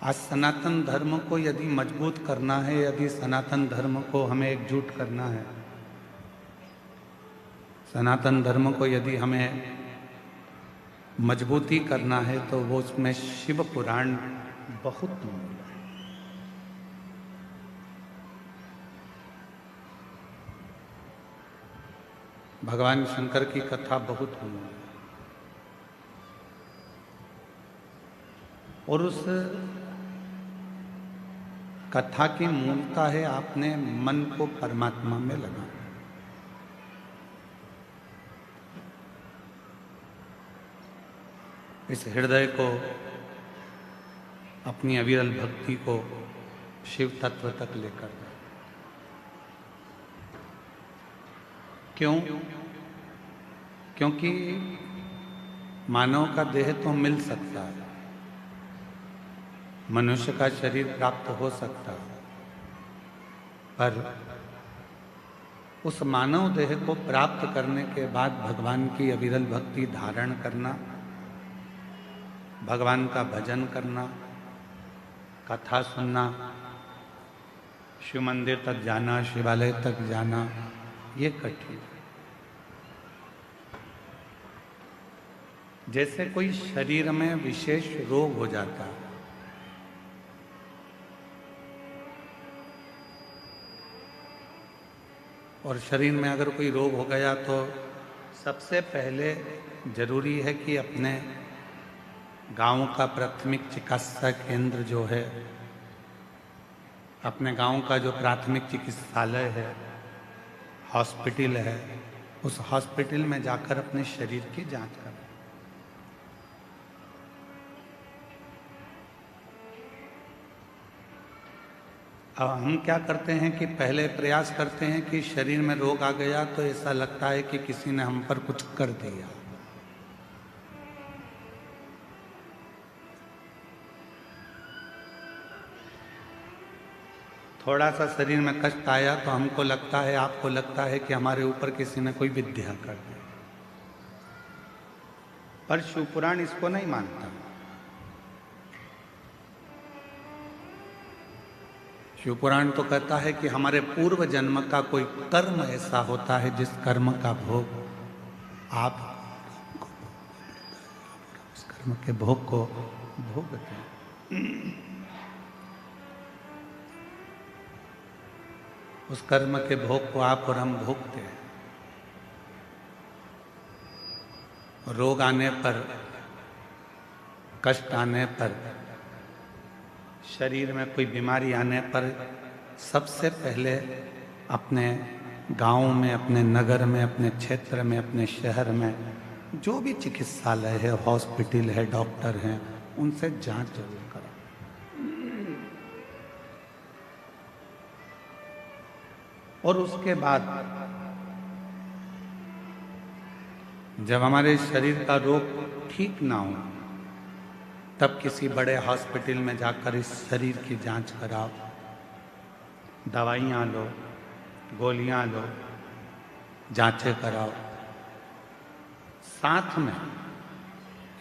आज सनातन धर्म को यदि मजबूत करना है, यदि सनातन धर्म को हमें एकजुट करना है, सनातन धर्म को यदि हमें मजबूती करना है, तो वो उसमें शिव पुराण बहुत मूल है। भगवान शंकर की कथा बहुत मूल है और उस कथा की मूलता है आपने मन को परमात्मा में लगाना। इस हृदय को, अपनी अविरल भक्ति को शिव तत्व तक लेकर जाए। क्यों? क्योंकि मानव का देह तो मिल सकता है, मनुष्य का शरीर प्राप्त हो सकता है, पर उस मानव देह को प्राप्त करने के बाद भगवान की अविरल भक्ति धारण करना, भगवान का भजन करना, कथा सुनना, शिव मंदिर तक जाना, शिवालय तक जाना, ये कठिन है। जैसे कोई शरीर में विशेष रोग हो जाता है, और शरीर में अगर कोई रोग हो गया तो सबसे पहले जरूरी है कि अपने गांव का प्राथमिक चिकित्सा केंद्र जो है, अपने गांव का जो प्राथमिक चिकित्सालय है, हॉस्पिटल है, उस हॉस्पिटल में जाकर अपने शरीर की जांच करें। अब हम क्या करते हैं कि पहले प्रयास करते हैं कि शरीर में रोग आ गया तो ऐसा लगता है कि किसी ने हम पर कुछ कर दिया। थोड़ा सा शरीर में कष्ट आया तो हमको लगता है, आपको लगता है कि हमारे ऊपर किसी ने कोई विद्या कर दी। पर शिवपुराण इसको नहीं मानता। शिवपुराण तो कहता है कि हमारे पूर्व जन्म का कोई कर्म ऐसा होता है जिस कर्म का भोग आप उस कर्म के भोग को भोगते हैं। उस कर्म के भोग को आप और हम भोगते हैं। रोग आने पर, कष्ट आने पर, शरीर में कोई बीमारी आने पर सबसे पहले अपने गांव में, अपने नगर में, अपने क्षेत्र में, अपने शहर में जो भी चिकित्सालय है, हॉस्पिटल है, डॉक्टर हैं, उनसे जांच जरूर करो। और उसके बाद जब हमारे शरीर का रोग ठीक ना हो, तब किसी बड़े हॉस्पिटल में जाकर इस शरीर की जांच कराओ, दवाइयाँ लो, गोलियाँ लो, जांचें कराओ। साथ में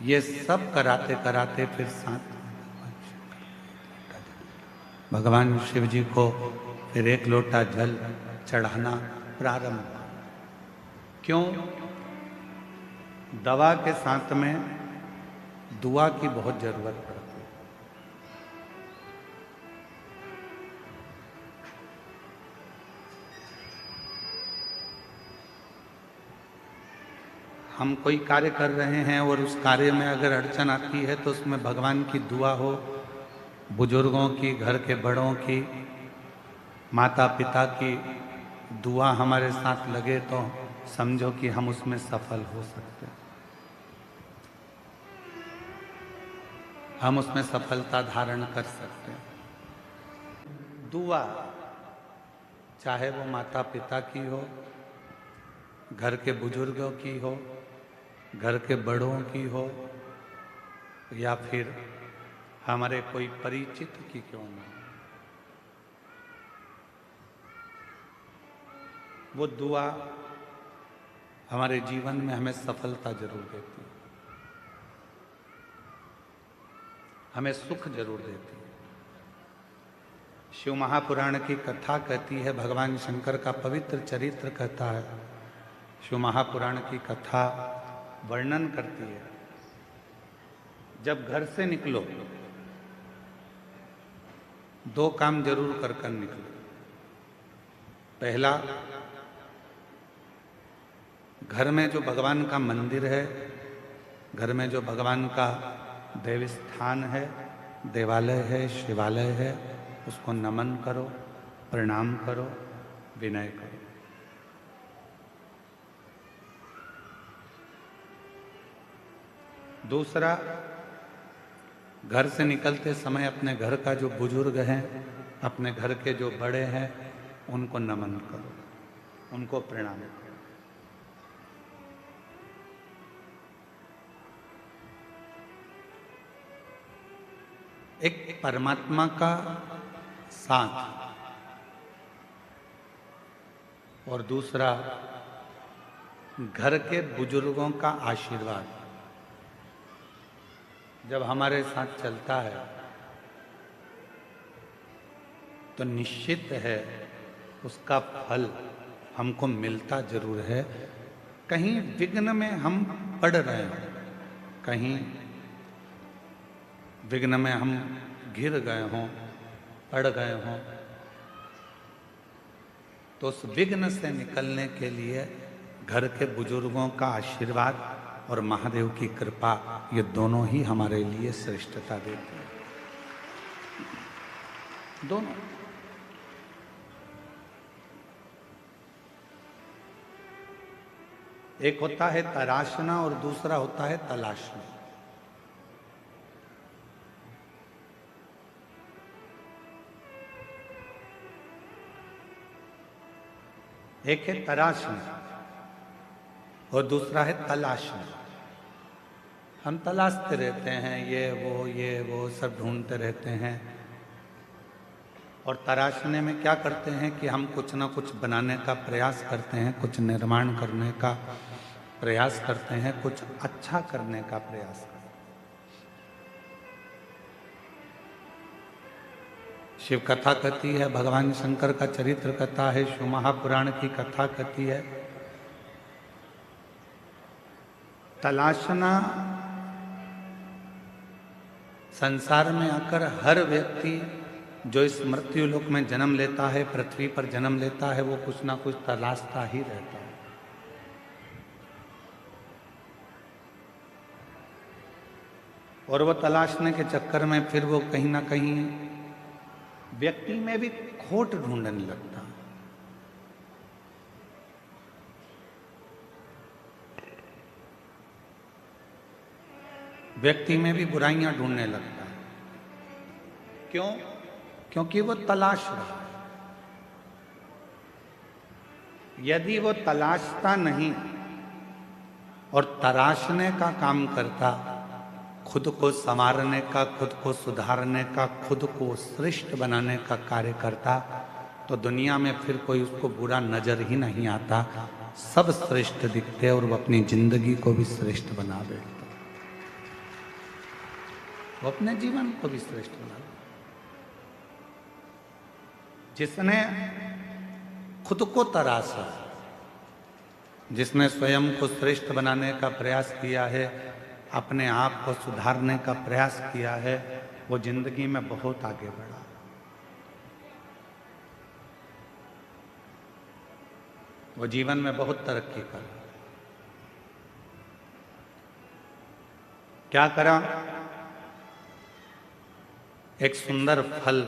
ये सब कराते कराते फिर साथ भगवान शिव जी को फिर एक लोटा जल चढ़ाना प्रारंभ। क्यों? दवा के साथ में दुआ की बहुत जरूरत पड़ती है। हम कोई कार्य कर रहे हैं और उस कार्य में अगर अड़चन आती है तो उसमें भगवान की दुआ हो, बुजुर्गों की, घर के बड़ों की, माता पिता की दुआ हमारे साथ लगे तो समझो कि हम उसमें सफल हो सकते हैं, हम उसमें सफलता धारण कर सकते हैं। दुआ चाहे वो माता पिता की हो, घर के बुजुर्गों की हो, घर के बड़ों की हो, या फिर हमारे कोई परिचित की क्यों ना हो, वो दुआ हमारे जीवन में हमें सफलता जरूर देती है, हमें सुख जरूर देती है। शिव महापुराण की कथा कहती है, भगवान शंकर का पवित्र चरित्र कहता है। शिव महापुराण की कथा वर्णन करती है, जब घर से निकलो दो काम जरूर कर कर निकलो। पहला, घर में जो भगवान का मंदिर है, घर में जो भगवान का देव स्थान है, देवालय है, शिवालय है, उसको नमन करो, प्रणाम करो, विनय करो। दूसरा, घर से निकलते समय अपने घर का जो बुजुर्ग हैं, अपने घर के जो बड़े हैं, उनको नमन करो, उनको प्रणाम करो। एक परमात्मा का साथ और दूसरा घर के बुजुर्गों का आशीर्वाद जब हमारे साथ चलता है तो निश्चित है उसका फल हमको मिलता जरूर है। कहीं विघ्न में हम पड़ रहे हैं, कहीं विघ्न में हम घिर गए हों, पड़ गए हों, तो उस विघ्न से निकलने के लिए घर के बुजुर्गों का आशीर्वाद और महादेव की कृपा, ये दोनों ही हमारे लिए श्रेष्ठता देते हैं। दोनों। एक होता है तराशना और दूसरा होता है तलाशना। एक है तराशना और दूसरा है तलाशना। हम तलाशते रहते हैं, ये वो सब ढूंढते रहते हैं। और तराशने में क्या करते हैं कि हम कुछ ना कुछ बनाने का प्रयास करते हैं, कुछ निर्माण करने का प्रयास करते हैं, कुछ अच्छा करने का प्रयास करते हैं। शिव कथा कहती है, भगवान शंकर का चरित्र कथा है, शिव महापुराण की कथा कहती है, तलाशना संसार में आकर हर व्यक्ति जो इस मृत्यु लोक में जन्म लेता है, पृथ्वी पर जन्म लेता है, वो कुछ ना कुछ तलाशता ही रहता है। और वो तलाशने के चक्कर में फिर वो कहीं ना कहीं व्यक्ति में भी खोट ढूंढने लगता है। व्यक्ति में भी बुराइयां ढूंढने लगता है। क्यों? क्योंकि वो तलाश रहा है। यदि वो तलाशता नहीं और तराशने का काम करता, खुद को संवारने का, खुद को सुधारने का, खुद को श्रेष्ठ बनाने का कार्य करता, तो दुनिया में फिर कोई उसको बुरा नजर ही नहीं आता। सब श्रेष्ठ दिखते और वो अपनी जिंदगी को भी श्रेष्ठ बना बैठता, वो अपने जीवन को भी श्रेष्ठ बना बैठता। जिसने खुद को तराशा, जिसने स्वयं को श्रेष्ठ बनाने का प्रयास किया है, अपने आप को सुधारने का प्रयास किया है, वो जिंदगी में बहुत आगे बढ़ा। वो जीवन में बहुत तरक्की कर। क्या करा? एक सुंदर फल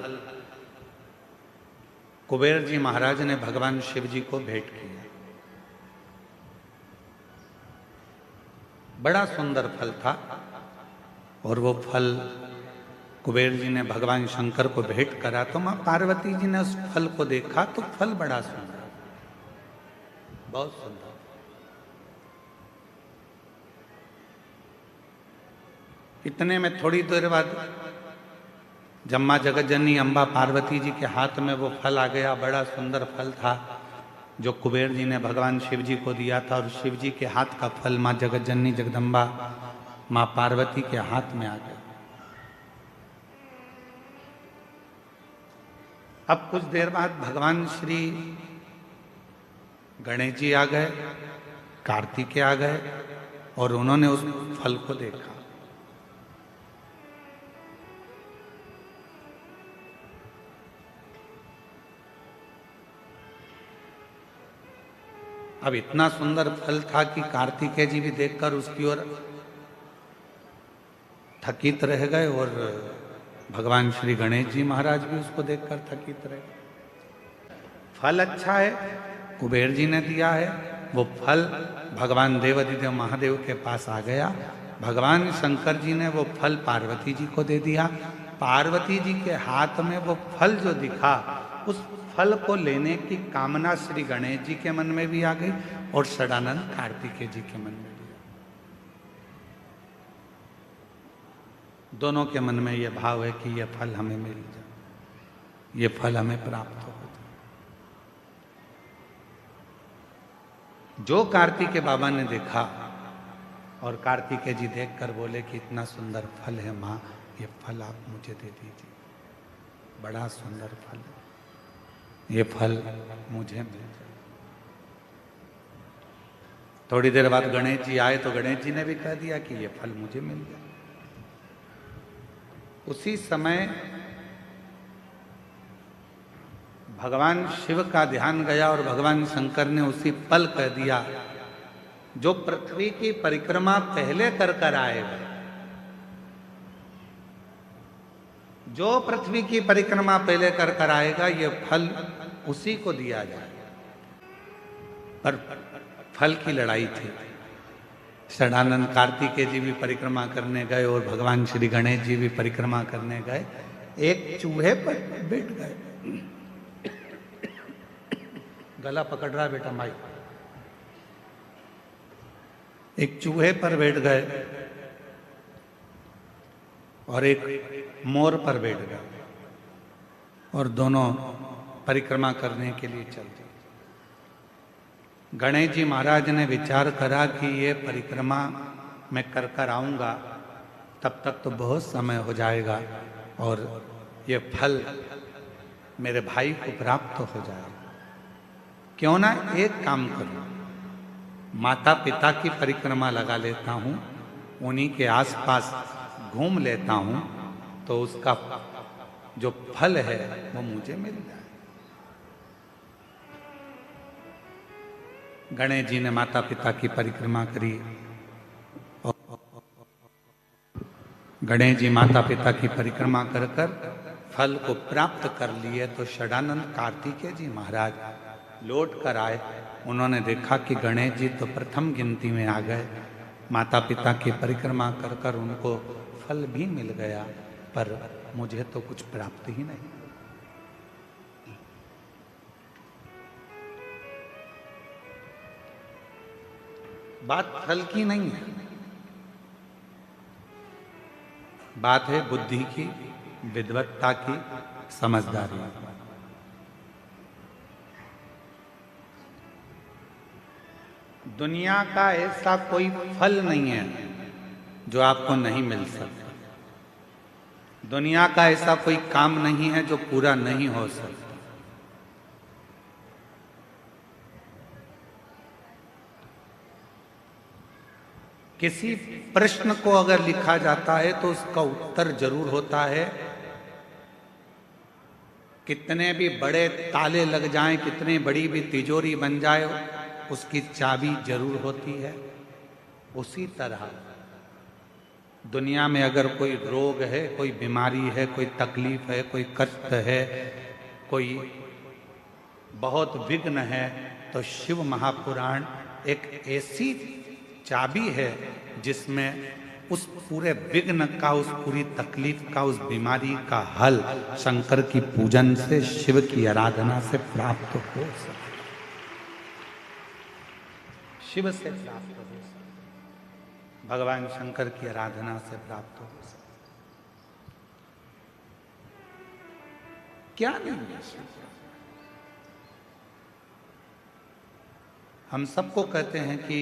कुबेर जी महाराज ने भगवान शिव जी को भेंट किया। बड़ा सुंदर फल था और वो फल कुबेर जी ने भगवान शंकर को भेंट करा। तो मां पार्वती जी ने उस फल को देखा तो फल बड़ा सुंदर, बहुत सुंदर। इतने में थोड़ी देर बाद जब मां जगतजननी अम्बा पार्वती जी के हाथ में वो फल आ गया, बड़ा सुंदर फल था जो कुबेर जी ने भगवान शिव जी को दिया था। और शिव जी के हाथ का फल मां जगतजननी जगदम्बा मां पार्वती के हाथ में आ गया। अब कुछ देर बाद भगवान श्री गणेश जी आ गए, कार्तिकेय आ गए और उन्होंने उस फल को देखा। अब इतना सुंदर फल था कि कार्तिकेय जी भी देखकर उसकी ओर थकित रह गए और भगवान श्री गणेश जी महाराज भी उसको देखकर थकित रहे। फल अच्छा है, कुबेर जी ने दिया है, वो फल भगवान देवाधिदेव महादेव के पास आ गया। भगवान शंकर जी ने वो फल पार्वती जी को दे दिया। पार्वती जी के हाथ में वो फल जो दिखा, उस फल को लेने की कामना श्री गणेश जी के मन में भी आ गई और षडानंद कार्तिकेय जी के मन में भी। दोनों के मन में ये भाव है कि ये फल हमें मिल जाए, ये फल हमें प्राप्त हो जाए। जो कार्तिकेय बाबा ने देखा और कार्तिकेय जी देखकर बोले कि इतना सुंदर फल है माँ, ये फल आप मुझे दे दीजिए, बड़ा सुंदर फल है, ये फल मुझे मिल जाए। थोड़ी देर बाद गणेश जी आए तो गणेश जी ने भी कह दिया कि ये फल मुझे मिल जाए। उसी समय भगवान शिव का ध्यान गया और भगवान शंकर ने उसी पल कह दिया, जो पृथ्वी की परिक्रमा पहले कर कर आएगा, जो पृथ्वी की परिक्रमा पहले कर कर आएगा, ये फल उसी को दिया जाए। पर फल की लड़ाई थी। षडानंद कार्तिकेय जी भी परिक्रमा करने गए और भगवान श्री गणेश जी भी परिक्रमा करने गए। एक चूहे पर बैठ गए। गला पकड़ रहा है बेटा माई। एक चूहे पर बैठ गए और एक मोर पर बैठ गए और दोनों परिक्रमा करने के लिए चल दिए। गणेश जी महाराज ने विचार करा कि ये परिक्रमा मैं कर कर आऊंगा, तब तक तो बहुत समय हो जाएगा और ये फल मेरे भाई को प्राप्त हो जाएगा। क्यों ना एक काम करूं, माता पिता की परिक्रमा लगा लेता हूं, उन्हीं के आसपास घूम लेता हूं, तो उसका जो फल है वो मुझे मिल जाए। गणेश जी ने माता पिता की परिक्रमा करी। गणेश जी माता पिता की परिक्रमा कर कर फल को प्राप्त कर लिए तो षडानंद कार्तिकेय जी महाराज लौट कर आए। उन्होंने देखा कि गणेश जी तो प्रथम गिनती में आ गए, माता पिता की परिक्रमा कर कर उनको फल भी मिल गया, पर मुझे तो कुछ प्राप्त ही नहीं। बात फल की नहीं है, बात है बुद्धि की, विद्वत्ता की, समझदारी। दुनिया का ऐसा कोई फल नहीं है जो आपको नहीं मिल सकता। दुनिया का ऐसा कोई काम नहीं है जो पूरा नहीं हो सकता। किसी प्रश्न को अगर लिखा जाता है तो उसका उत्तर जरूर होता है। कितने भी बड़े ताले लग जाएं, कितनी बड़ी भी तिजोरी बन जाए, उसकी चाबी जरूर होती है। उसी तरह दुनिया में अगर कोई रोग है, कोई बीमारी है, कोई तकलीफ है, कोई कष्ट है, कोई बहुत विघ्न है, तो शिव महापुराण एक ऐसी चाबी है जिसमें उस पूरे विघ्न का, उस पूरी तकलीफ का, उस बीमारी का हल शंकर की पूजन से, शिव की आराधना से प्राप्त हो सकता, शिव से प्राप्त हो सकता, भगवान शंकर की आराधना से प्राप्त हो सकता। क्या नहीं है? हम सबको कहते हैं कि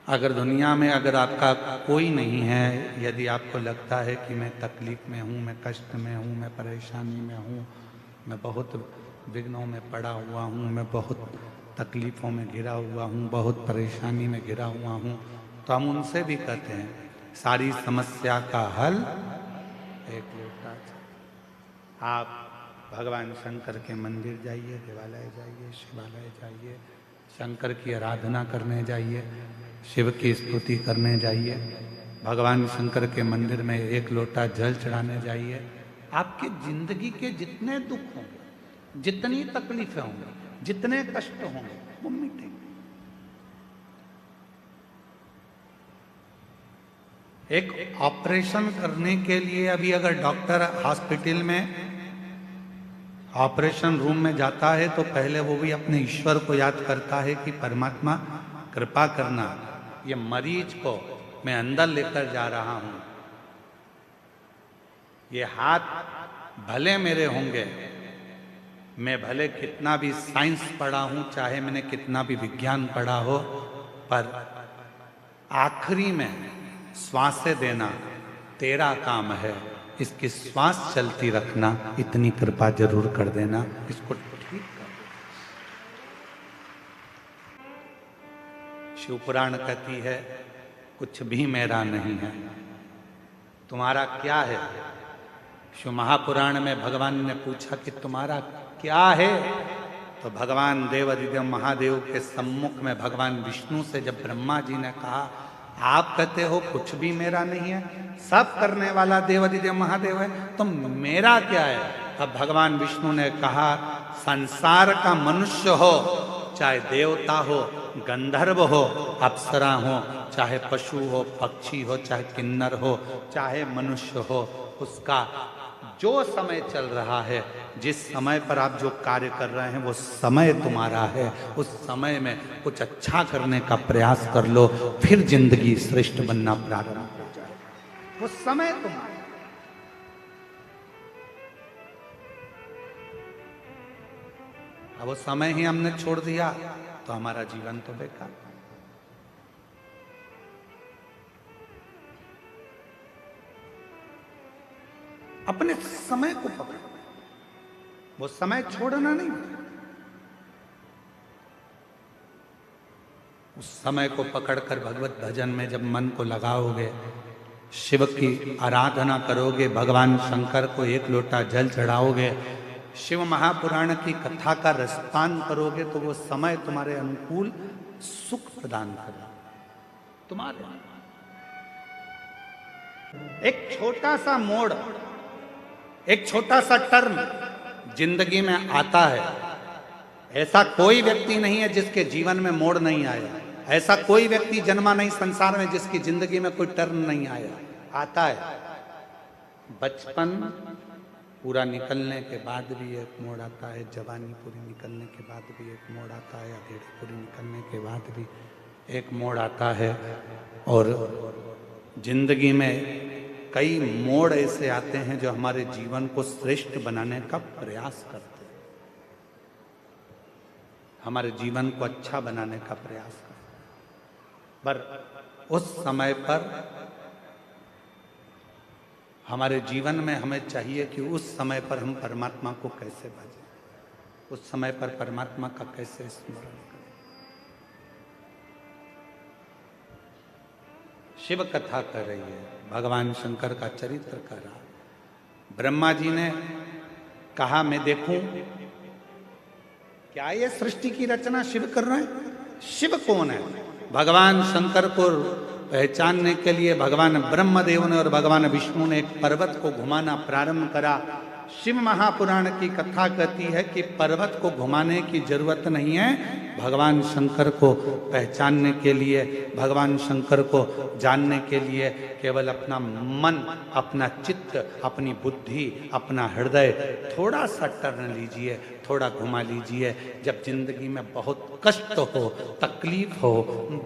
अगर दुनिया में अगर आपका कोई नहीं है, यदि आपको लगता है कि मैं तकलीफ में हूँ, मैं कष्ट में हूँ, मैं परेशानी में हूँ, मैं बहुत विघ्नों में पड़ा हुआ हूँ, मैं बहुत तकलीफ़ों में घिरा हुआ हूँ, बहुत परेशानी में घिरा हुआ हूँ। तो हम उनसे भी कहते हैं सारी समस्या का हल एक लोटा चाय। आप भगवान शंकर के मंदिर जाइए, देवालय जाइए, शिवालय जाइए, शंकर की आराधना करने जाइए, शिव की स्तुति करने जाइए, भगवान शंकर के मंदिर में एक लोटा जल चढ़ाने जाइए। आपकी जिंदगी के जितने दुख होंगे, जितनी तकलीफें होंगी, जितने कष्ट होंगे, वो मिटेंगे। एक ऑपरेशन करने के लिए अभी अगर डॉक्टर हॉस्पिटल में ऑपरेशन रूम में जाता है तो पहले वो भी अपने ईश्वर को याद करता है कि परमात्मा कृपा करना, ये मरीज को मैं अंदर लेकर जा रहा हूं, ये हाथ भले मेरे होंगे, मैं भले कितना भी साइंस पढ़ा हूं, चाहे मैंने कितना भी विज्ञान पढ़ा हो, पर आखिरी में श्वासें देना तेरा काम है, इसकी श्वास चलती रखना, इतनी कृपा जरूर कर देना, इसको ठीक कर देना। शिव पुराण कहती है कुछ भी मेरा नहीं है, तुम्हारा क्या है। शिव महापुराण में भगवान ने पूछा कि तुम्हारा क्या है, तो भगवान देवादिदेव महादेव के सम्मुख में भगवान विष्णु से जब ब्रह्मा जी ने कहा आप कहते हो कुछ भी मेरा नहीं है, सब करने वाला देवादिदेव महादेव है, तो मेरा क्या है। तब भगवान विष्णु ने कहा संसार का मनुष्य हो, चाहे देवता हो, गंधर्व हो, अप्सरा हो, चाहे पशु हो, पक्षी हो, चाहे किन्नर हो, चाहे मनुष्य हो, उसका जो समय चल रहा है, जिस समय पर आप जो कार्य कर रहे हैं वो समय तुम्हारा है, उस समय में कुछ अच्छा करने का प्रयास कर लो, फिर जिंदगी श्रेष्ठ बनना प्रारंभ हो जाए। वो समय तुम्हारा। अब वो समय ही हमने छोड़ दिया तो हमारा जीवन तो बेकार। अपने समय को पकड़ो, वो समय छोड़ना नहीं। उस समय को पकड़कर भगवत भजन में जब मन को लगाओगे, शिव की आराधना करोगे, भगवान शंकर को एक लोटा जल चढ़ाओगे, शिव महापुराण की कथा का रसपान करोगे, तो वो समय तुम्हारे अनुकूल सुख प्रदान करेगा। तुम्हारे एक छोटा सा मोड़, एक छोटा सा टर्न जिंदगी में आता है। ऐसा कोई व्यक्ति नहीं है जिसके जीवन में मोड़ नहीं आया, ऐसा कोई व्यक्ति जन्मा नहीं संसार में जिसकी जिंदगी में कोई टर्न नहीं आया। आता है, बचपन पूरा निकलने के बाद भी एक मोड़ आता है, जवानी पूरी निकलने के बाद भी एक मोड़ आता है, अधेड़ी पूरी निकलने के बाद भी एक मोड़ आता है, और जिंदगी में कई मोड़ ऐसे आते हैं जो हमारे जीवन को श्रेष्ठ बनाने का प्रयास करते हैं, हमारे जीवन को अच्छा बनाने का प्रयास करते हैं। पर उस समय पर हमारे जीवन में हमें चाहिए कि उस समय पर हम परमात्मा को कैसे भजें, उस समय पर परमात्मा का कैसे स्मरण करें। शिव कथा कर रही है, भगवान शंकर का चरित्र कर रहा। ब्रह्मा जी ने कहा मैं देखूं क्या ये सृष्टि की रचना शिव कर रहे हैं। शिव कौन है? भगवान शंकर को पहचानने के लिए भगवान ब्रह्मदेव ने और भगवान विष्णु ने एक पर्वत को घुमाना प्रारंभ करा। शिव महापुराण की कथा कहती है कि पर्वत को घुमाने की जरूरत नहीं है, भगवान शंकर को पहचानने के लिए, भगवान शंकर को जानने के लिए केवल अपना मन, अपना चित्त, अपनी बुद्धि, अपना हृदय थोड़ा सा टर्न लीजिए, थोड़ा घुमा लीजिए। जब जिंदगी में बहुत कष्ट हो, तकलीफ हो,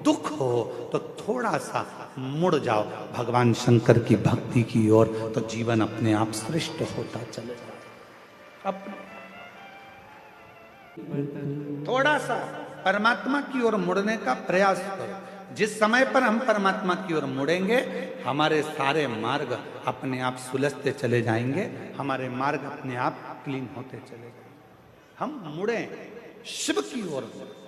दुख हो, तो थोड़ा सा मुड़ जाओ भगवान शंकर की भक्ति की ओर, तो जीवन अपने आप श्रेष्ठ होता चले जाए। थोड़ा सा परमात्मा की ओर मुड़ने का प्रयास करो। जिस समय पर हम परमात्मा की ओर मुड़ेंगे, हमारे सारे मार्ग अपने आप सुलझते चले जाएंगे, हमारे मार्ग अपने आप आप क्लीन होते चले जाए। हम मुड़े शिव की ओर मुड़े।